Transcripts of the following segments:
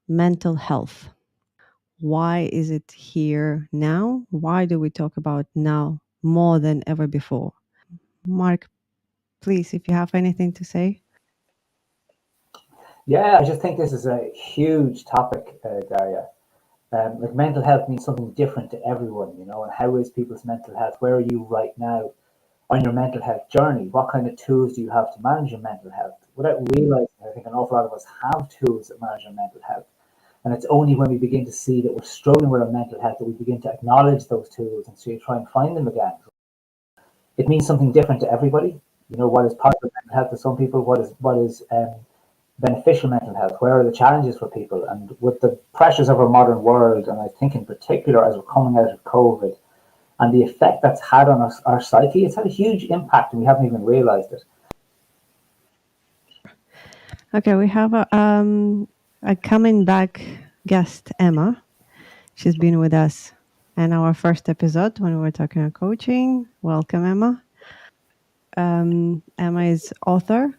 mental health. Why is it here now? Why do we talk about now more than ever before? Mark, please, if you have anything to say. Yeah, I just think this is a huge topic, Darya. Like mental health means something different to everyone, you know, and how is people's mental health? Where are you right now on your mental health journey? What kind of tools do you have to manage your mental health? Without realizing, I think an awful lot of us have tools that manage our mental health. And it's only when we begin to see that we're struggling with our mental health that we begin to acknowledge those tools and so you try and find them again. It means something different to everybody. You know, what is positive mental health to some people, what is beneficial mental health, where are the challenges for people? And with the pressures of our modern world, and I think in particular as we're coming out of COVID, and the effect that's had on our psyche, it's had a huge impact and we haven't even realized it. Okay, we have a coming back guest, Emma. She's been with us in our first episode when we were talking about coaching. Welcome, Emma. Emma is author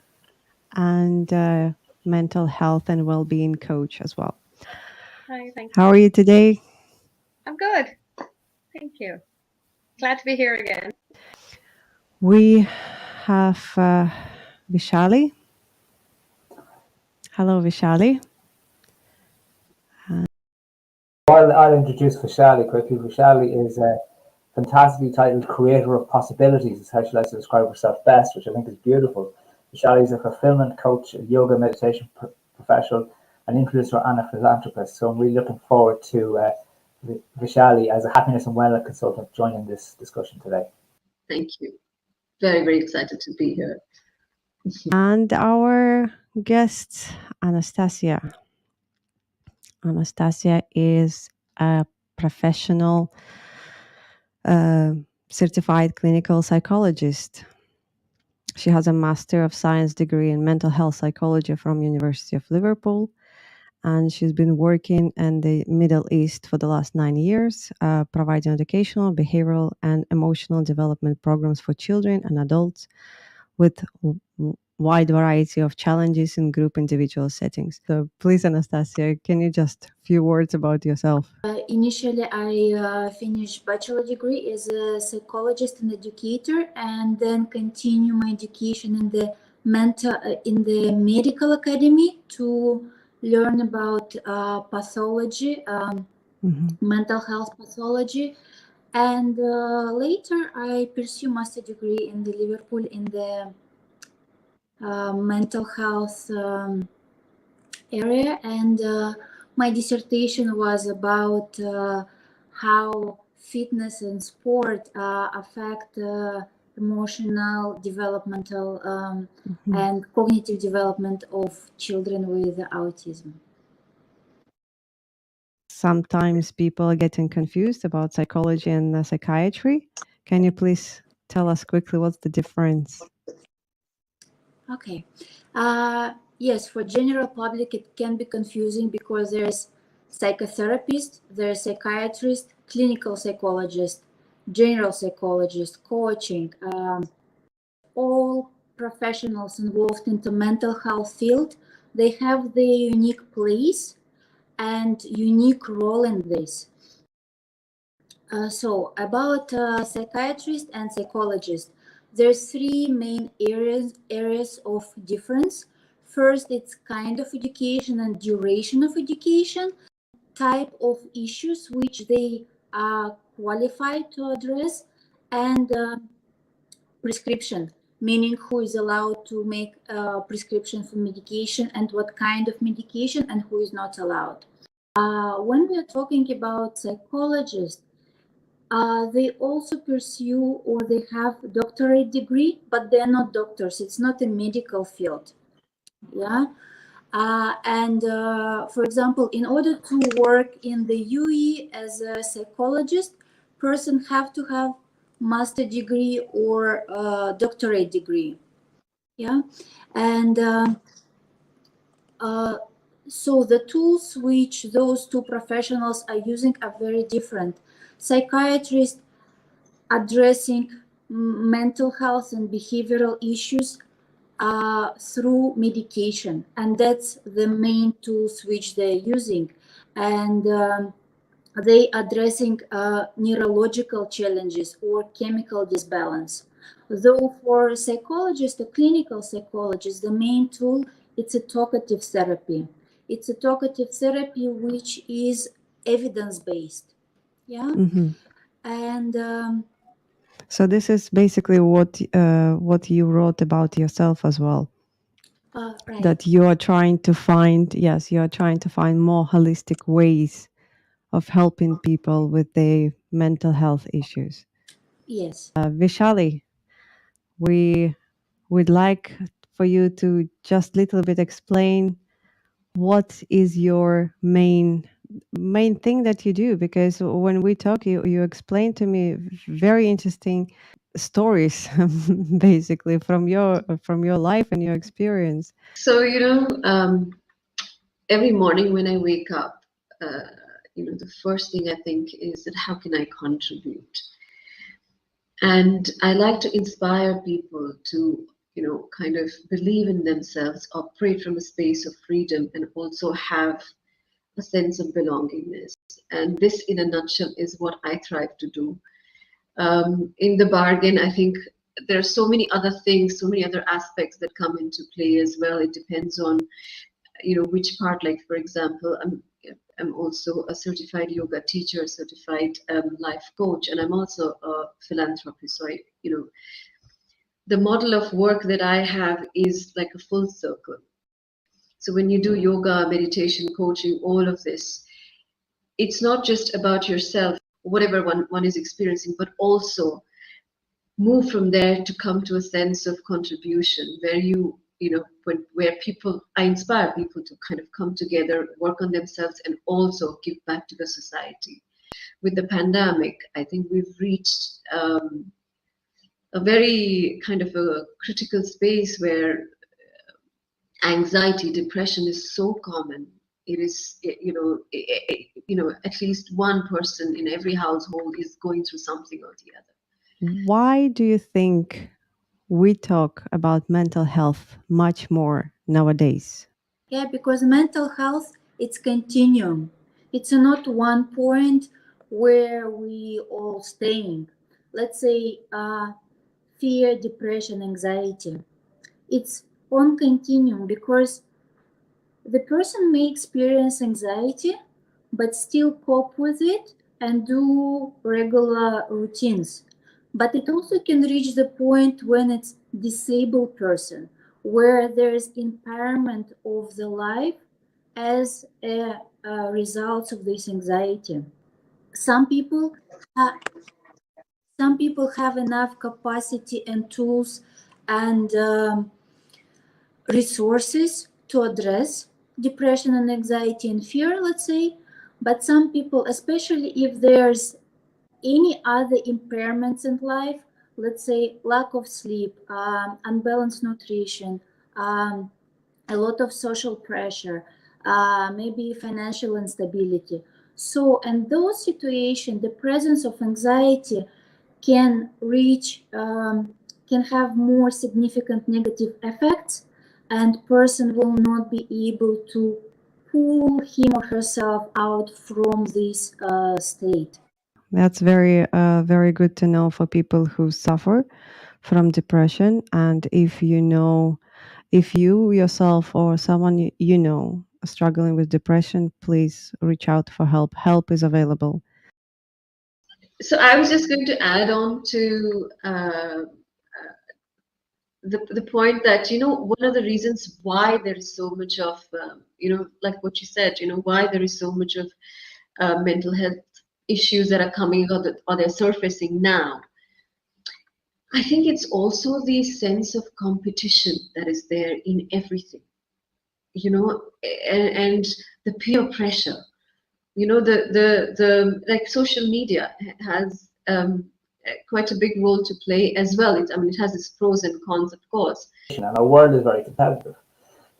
and mental health and well-being coach as well. Hi, thank you. How are you today? I'm good. Thank you. Glad to be here again. We have Vaishali. Hello, Vaishali. I'll introduce Vaishali quickly. Vaishali is a fantastically titled creator of possibilities, is how she likes to describe herself best, which I think is beautiful. Vaishali is a fulfillment coach, a yoga meditation professional, an influencer and a philanthropist. So I'm really looking forward to Vaishali as a happiness and wellness consultant joining this discussion today. Thank you. Very, very excited to be here. And our guest, Anastasia. Anastasia is a professional certified clinical psychologist. She has a Master of Science degree in mental health psychology from University of Liverpool, and she's been working in the Middle East for the last 9 years, providing educational, behavioral, and emotional development programs for children and adults with wide variety of challenges in group individual settings. So please, Anastasia, can you just a few words about yourself? Initially, I finished bachelor degree as a psychologist and educator, and then continue my education in the medical academy to learn about pathology, mental health pathology. And later I pursue master degree in the Liverpool in the mental health area, and my dissertation was about how fitness and sport affect emotional, developmental, and cognitive development of children with autism. Sometimes people are getting confused about psychology and psychiatry. Can you please tell us quickly what's the difference? Okay. Yes, for general public, it can be confusing because there's psychotherapist, there's psychiatrist, clinical psychologist, general psychologist, coaching, all professionals involved in the mental health field. They have their unique place and unique role in this. So about psychiatrist and psychologist, there's three main areas of difference. First, it's kind of education and duration of education, type of issues which they are qualified to address, and prescription, meaning who is allowed to make a prescription for medication and what kind of medication, and who is not allowed. When we are talking about psychologists, they also pursue or they have doctorate degree, but they're not doctors. It's not a medical field. Yeah. And for example, in order to work in the UE as a psychologist, person have to have master degree or doctorate degree. Yeah. And so the tools which those two professionals are using are very different. Psychiatrists addressing mental health and behavioral issues through medication, and that's the main tools which they're using. And they addressing neurological challenges or chemical disbalance. Though for a psychologist, a clinical psychologist, the main tool, it's a talkative therapy. It's a talkative therapy which is evidence-based. Yeah. Hmm. And So this is basically what you wrote about yourself as well. right. That you are trying to find, yes, you are trying to find more holistic ways of helping people with their mental health issues. Yes. Vishali, we would like for you to just little bit explain what is your main thing that you do, because when we talk, you explain to me very interesting stories basically from your life and your experience. So, every morning when I wake up, the first thing I think is that how can I contribute? And I like to inspire people to, kind of believe in themselves, operate from a space of freedom, and also have a sense of belongingness. And this, in a nutshell, is what I thrive to do. In the bargain, I think there are so many other things, so many other aspects that come into play as well. It depends on, which part. Like, for example, I'm also a certified yoga teacher, certified life coach, and I'm also a philanthropist. So the model of work that I have is like a full circle. So when you do yoga, meditation, coaching, all of this, it's not just about yourself, whatever one is experiencing, but also move from there to come to a sense of contribution where I inspire people to kind of come together, work on themselves, and also give back to the society. With the pandemic, I think we've reached a very kind of a critical space where anxiety, depression is so common. It is, at least one person in every household is going through something or the other. Why do you think we talk about mental health much more nowadays? Yeah, because mental health, it's continuum. It's not one point where we all staying. Let's say fear, depression, anxiety. It's on continuum because the person may experience anxiety but still cope with it and do regular routines. But it also can reach the point when it's disabled person, where there's impairment of the life as a result of this anxiety. Some people, uh, some people have enough capacity and tools and resources to address depression and anxiety and fear, let's say. But some people, especially if there's any other impairments in life, let's say lack of sleep, unbalanced nutrition, a lot of social pressure, maybe financial instability. So in those situations, the presence of anxiety can reach, can have more significant negative effects, and person will not be able to pull him or herself out from this state. That's very good to know for people who suffer from depression. And if you yourself or someone you know struggling with depression, please reach out for help. Help is available. So I was just going to add on to the point that, one of the reasons why there is so much of, like what you said, why there is so much of mental health issues that are coming or they're surfacing now. I think it's also the sense of competition that is there in everything, and the peer pressure. The like social media has quite a big role to play as well. It has its pros and cons, of course. And our world is very competitive.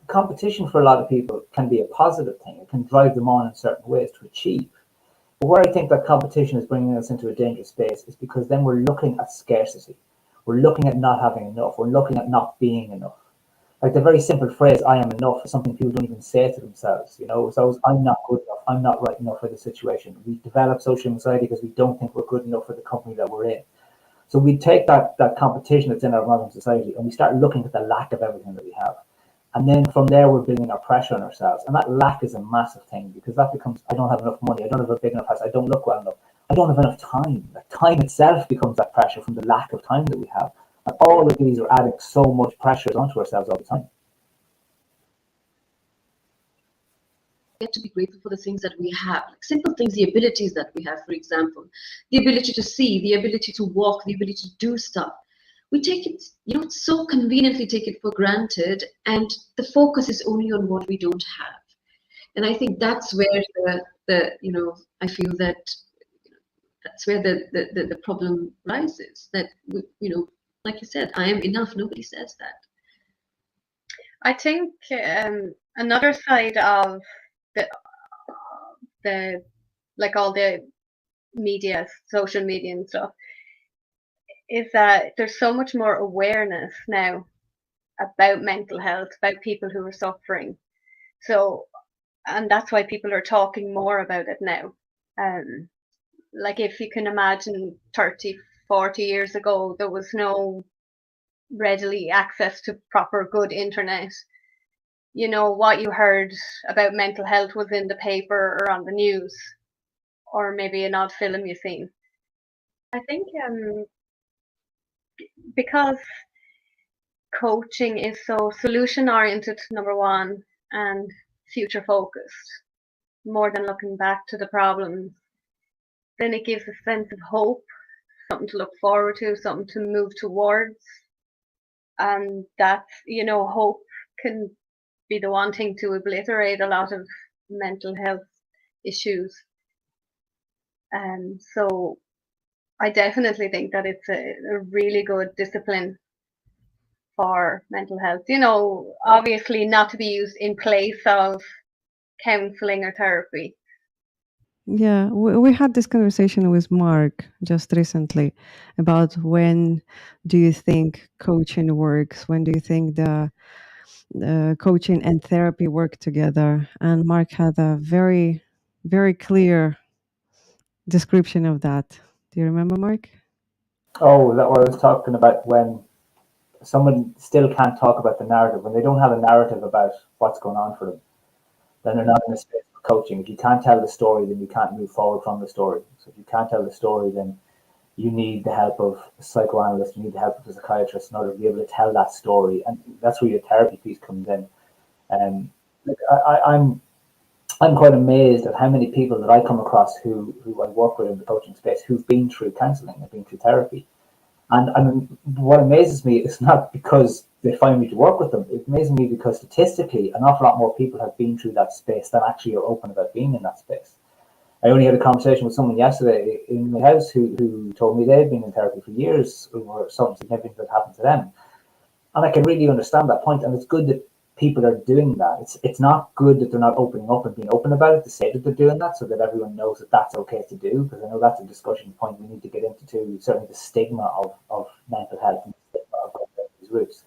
Competition for a lot of people can be a positive thing. It can drive them on in certain ways to achieve. But where I think that competition is bringing us into a dangerous space is because then we're looking at scarcity. We're looking at not having enough. We're looking at not being enough. Like the very simple phrase "I am enough" is something people don't even say to themselves. It's always "I'm not good enough, I'm not right enough for the situation." We develop social anxiety because we don't think we're good enough for the company that we're in. So we take that competition that's in our modern society and we start looking at the lack of everything that we have. And then from there, we're building our pressure on ourselves. And that lack is a massive thing, because that becomes, I don't have enough money, I don't have a big enough house, I don't look well enough, I don't have enough time. That time itself becomes that pressure from the lack of time that we have. And all of these are adding so much pressure onto ourselves all the time. Get to be grateful for the things that we have, like simple things, the abilities that we have, for example, the ability to see, the ability to walk, the ability to do stuff. We take it, so conveniently take it for granted, and the focus is only on what we don't have. And I think that's where I feel that that's where the problem rises. That like you said, I am enough. Nobody says that. I think another side of the like all the media, social media and stuff, is that there's so much more awareness now about mental health, about people who are suffering. So, and that's why people are talking more about it now. Like if you can imagine 30, 40 years ago, there was no readily access to proper good internet. What you heard about mental health was in the paper or on the news, or maybe an odd film you've seen. I think because coaching is so solution oriented, number one, and future focused, more than looking back to the problems, then it gives a sense of hope, something to look forward to, something to move towards. And that's, hope can be the one thing to obliterate a lot of mental health issues. So I definitely think that it's a really good discipline for mental health. Obviously not to be used in place of counseling or therapy. Yeah, we had this conversation with Mark just recently about when do you think coaching works? When do you think the coaching and therapy work together? And Mark had a very, very clear description of that. Do you remember, Mark? Oh, that what I was talking about, when someone still can't talk about the narrative, when they don't have a narrative about what's going on for them, then they're not in a space for coaching. If you can't tell the story, then you can't move forward from the story. So if you can't tell the story, then you need the help of a psychoanalyst, you need the help of a psychiatrist in order to be able to tell that story. And that's where your therapy piece comes in. I'm quite amazed at how many people that I come across who I work with in the coaching space who've been through counselling, have been through therapy. And what amazes me is not because they find me to work with them. It amazes me because statistically, an awful lot more people have been through that space than actually are open about being in that space. I only had a conversation with someone yesterday in my house who told me they've been in therapy for years over something significant that happened to them. And I can really understand that point. And it's good that people are doing that. It's not good that they're not opening up and being open about it, to say that they're doing that so that everyone knows that that's okay to do, because I know that's a discussion point we need to get into too, certainly the stigma of mental health and the stigma of these roots.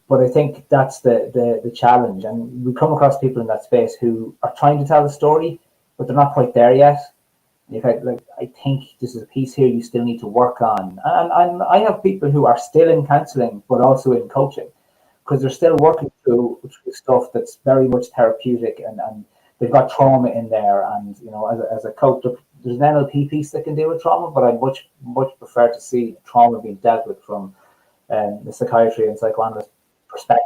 But I think that's the challenge. And we come across people in that space who are trying to tell the story, but they're not quite there yet. I think this is a piece here you still need to work on. And I have people who are still in counselling, but also in coaching, because they're still working through stuff that's very much therapeutic, and they've got trauma in there. And as a coach, there's an NLP piece that can deal with trauma, but I much prefer to see trauma being dealt with from the psychiatry and psychoanalyst perspective.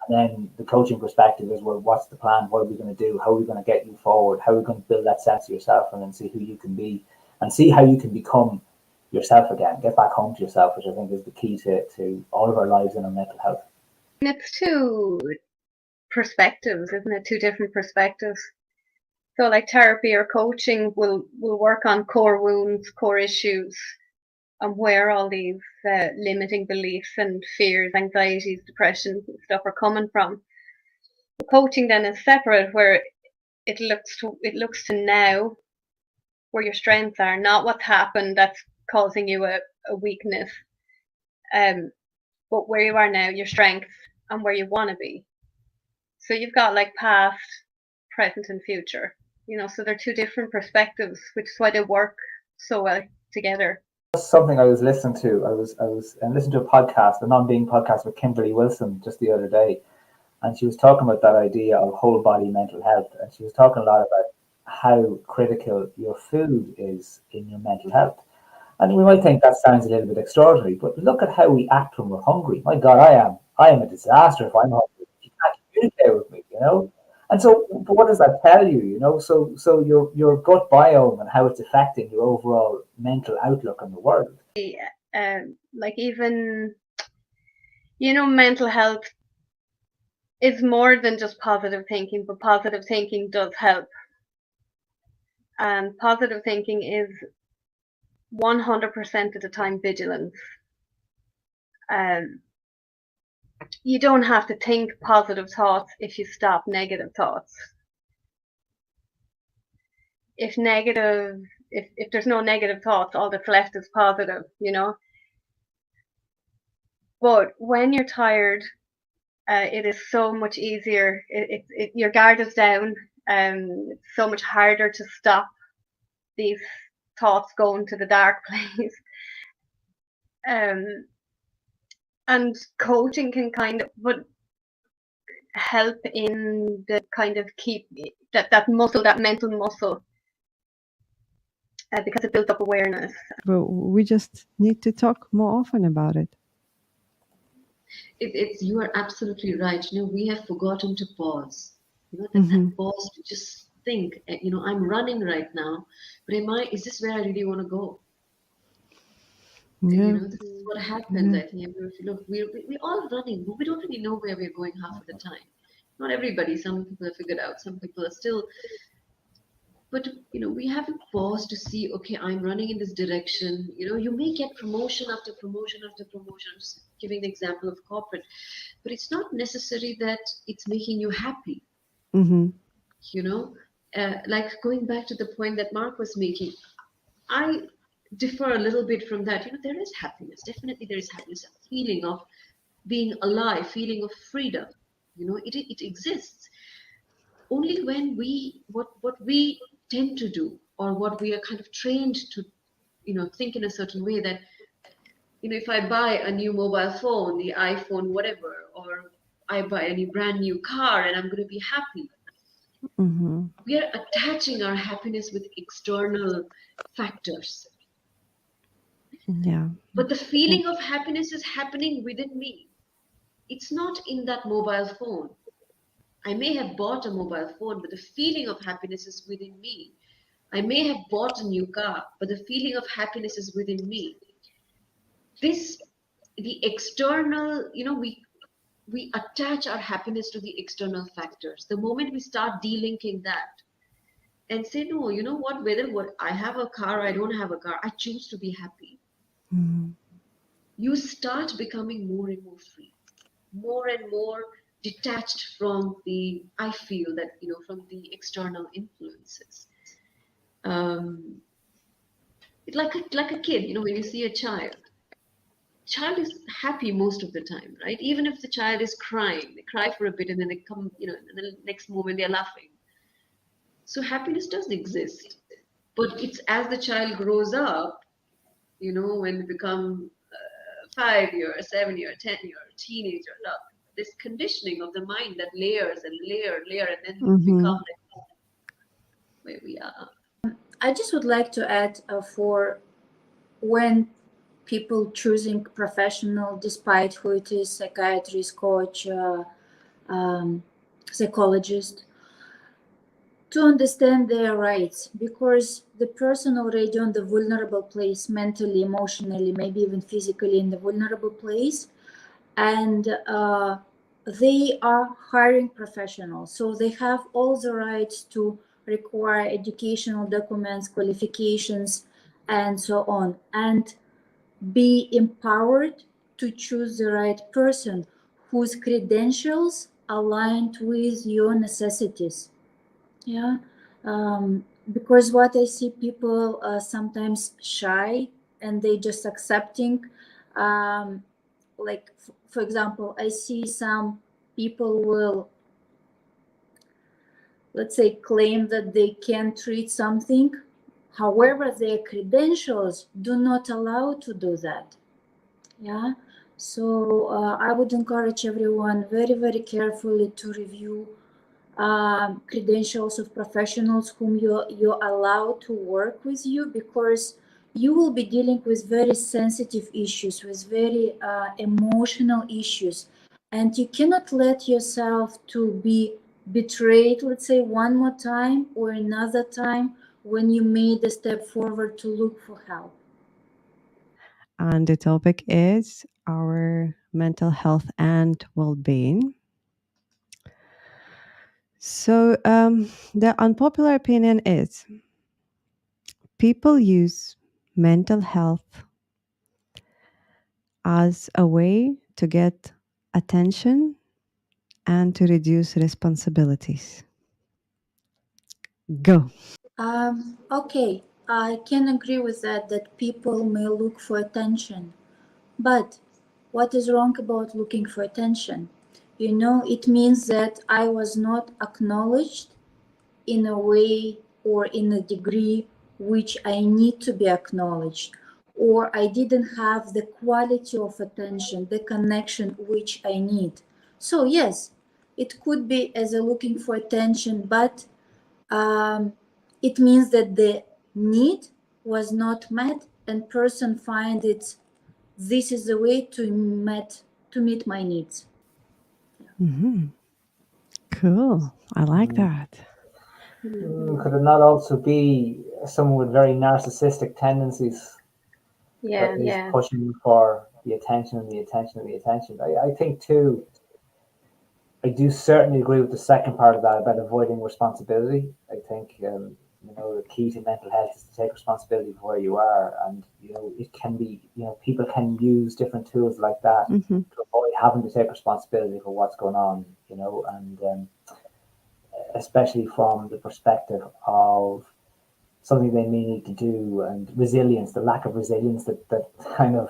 And then the coaching perspective is, well, what's the plan? What are we going to do? How are we going to get you forward? How are we going to build that sense of yourself, and then see who you can be and see how you can become yourself again, get back home to yourself, which I think is the key to all of our lives and our mental health. And it's two perspectives, isn't it? Two different perspectives. So like therapy or coaching will work on core wounds, core issues, and where all these limiting beliefs and fears, anxieties, depressions and stuff are coming from. The coaching then is separate, where it looks to now where your strengths are, not what's happened that's causing you a weakness, but where you are now, your strengths, and where you want to be. So you've got like past, present, and future. So they're two different perspectives, which is why they work so well together. Something I was listening to. I was listening to a podcast, a non-being podcast with Kimberly Wilson just the other day, and she was talking about that idea of whole body mental health, and she was talking a lot about how critical your food is in your mental health. And we might think that sounds a little bit extraordinary, but look at how we act when we're hungry. My God, I am a disaster if I'm hungry. You can't communicate with me. And so, but what does that tell you? So your gut biome and how it's affecting your overall mental outlook on the world. Like even, mental health is more than just positive thinking, but positive thinking does help. And positive thinking is 100% of the time vigilance. You don't have to think positive thoughts if you stop negative thoughts. If there's no negative thoughts, all that's left is positive, But when you're tired, it is so much easier. Your guard is down. It's so much harder to stop these thoughts going to the dark place. And coaching can kind of help in the kind of keep that muscle, that mental muscle, because it builds up awareness. But we just need to talk more often about it. You are absolutely right. We have forgotten to pause. That pause to just think. I'm running right now, but is this where I really want to go? Yeah. This is what happens. I think we're all running, but we don't really know where we're going half of the time. Not everybody. Some people have figured out. Some people are still. But we haven't paused to see. Okay, I'm running in this direction. You may get promotion after promotion after promotion. I'm just giving the example of corporate, but it's not necessary that it's making you happy. Like going back to the point that Mark was making, I differ a little bit from that. There is happiness. Definitely there is happiness, a feeling of being alive, feeling of freedom. It exists. Only when what we tend to do, or what we are kind of trained to, think in a certain way, that, if I buy a new mobile phone, the iPhone, whatever, or I buy a new brand new car and I'm going to be happy. We are attaching our happiness with external factors. Yeah. But the feeling of happiness is happening within me. It's not in that mobile phone. I may have bought a mobile phone, but the feeling of happiness is within me. I may have bought a new car, but the feeling of happiness is within me. The external, we attach our happiness to the external factors. The moment we start delinking that and say, no, you know what, whether I have a car or I don't have a car, I choose to be happy. You start becoming more and more free, more and more detached from I feel that, from the external influences. It's like a kid, when you see a child is happy most of the time, right? Even if the child is crying, they cry for a bit and then they come, and the next moment they're laughing. So happiness does exist, but it's as the child grows up, when they become 5-year, 7-year, 10-year, teenager, this conditioning of the mind that layers and layer, and then become where we are. I just would like to add for when people choosing professional, despite who it is, psychiatrist, coach, psychologist, to understand their rights, because the person already on the vulnerable place, mentally, emotionally, maybe even physically in the vulnerable place, and they are hiring professionals, so they have all the rights to require educational documents, qualifications, and so on, and be empowered to choose the right person whose credentials aligned with your necessities. Yeah, because what I see, people sometimes shy and they just accepting like, for example, I see some people will, let's say, claim that they can treat something. However, their credentials do not allow to do that. Yeah. So I would encourage everyone very, very carefully to review credentials of professionals whom you're allowed to work with you, because you will be dealing with very sensitive issues, with very emotional issues, and you cannot let yourself to be betrayed, let's say, one more time or another time when you made a step forward to look for help. And the topic is our mental health and well-being. So the unpopular opinion is people use mental health as a way to get attention and to reduce responsibilities. Go. Okay, I can agree with that people may look for attention. But what is wrong about looking for attention? You know, it means that I was not acknowledged in a way or in a degree which I need to be acknowledged, or I didn't have the quality of attention, the connection which I need. So yes, it could be as a looking for attention, but it means that the need was not met and person find it, this is the way to meet my needs. Mm-hmm. Cool. I like that. Could it not also be someone with very narcissistic tendencies that is pushing for the attention and the attention and the attention? I think too, I do certainly agree with the second part of that about avoiding responsibility. I think the key to mental health is to take responsibility for where you are, and it can be people can use different tools like that Mm-hmm. to avoid having to take responsibility for what's going on. And especially from the perspective of something they may need to do, and resilience, the lack of resilience that kind of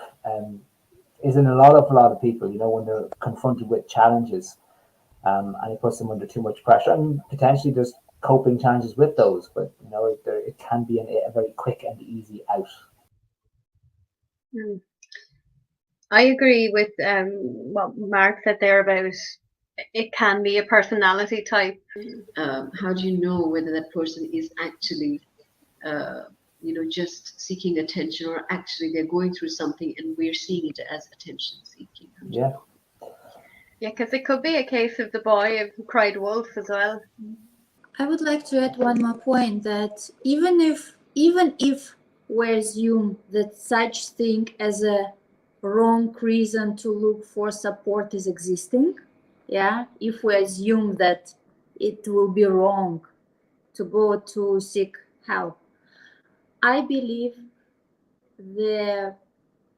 is in a lot of people, when they're confronted with challenges, and it puts them under too much pressure, and potentially there's coping challenges with those, but it can be a very quick and easy out. I agree with what Mark said there about it can be a personality type. How do you know whether that person is actually just seeking attention, or actually they're going through something and we're seeing it as attention seeking? Yeah, because it could be a case of the boy who cried wolf as well. I would like to add one more point, that even if we assume that such thing as a wrong reason to look for support is existing, yeah, if we assume that it will be wrong to go to seek help, I believe the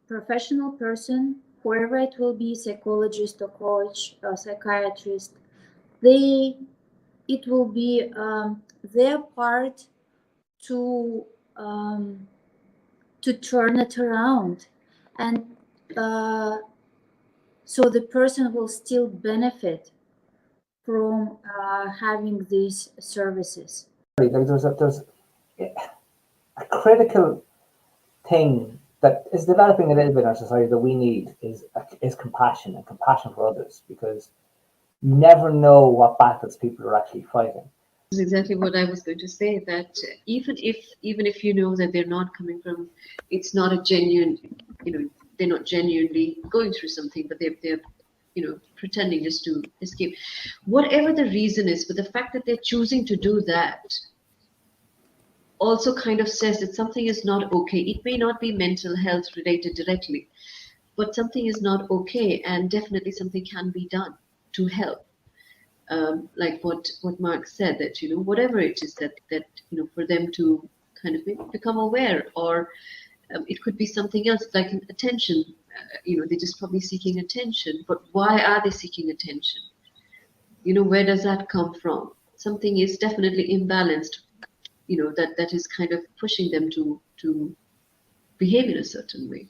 professional person, whoever it will be, psychologist or coach or psychiatrist, it will be their part to turn it around, and so the person will still benefit from having these services. there's a critical thing that is developing a little bit in our society that we need is compassion, and compassion for others, because you never know what battles people are actually fighting. This is exactly what I was going to say, that even if you know that they're not coming from, it's not a genuine, they're not genuinely going through something, but they're pretending just to escape, whatever the reason is, but the fact that they're choosing to do that also kind of says that something is not okay. It may not be mental health related directly, but something is not okay, and definitely something can be done to help. Like what Mark said, that whatever it is that for them to kind of become aware, or it could be something else, like an attention. They're just probably seeking attention, but why are they seeking attention? Where does that come from? Something is definitely imbalanced, that is kind of pushing them to behave in a certain way.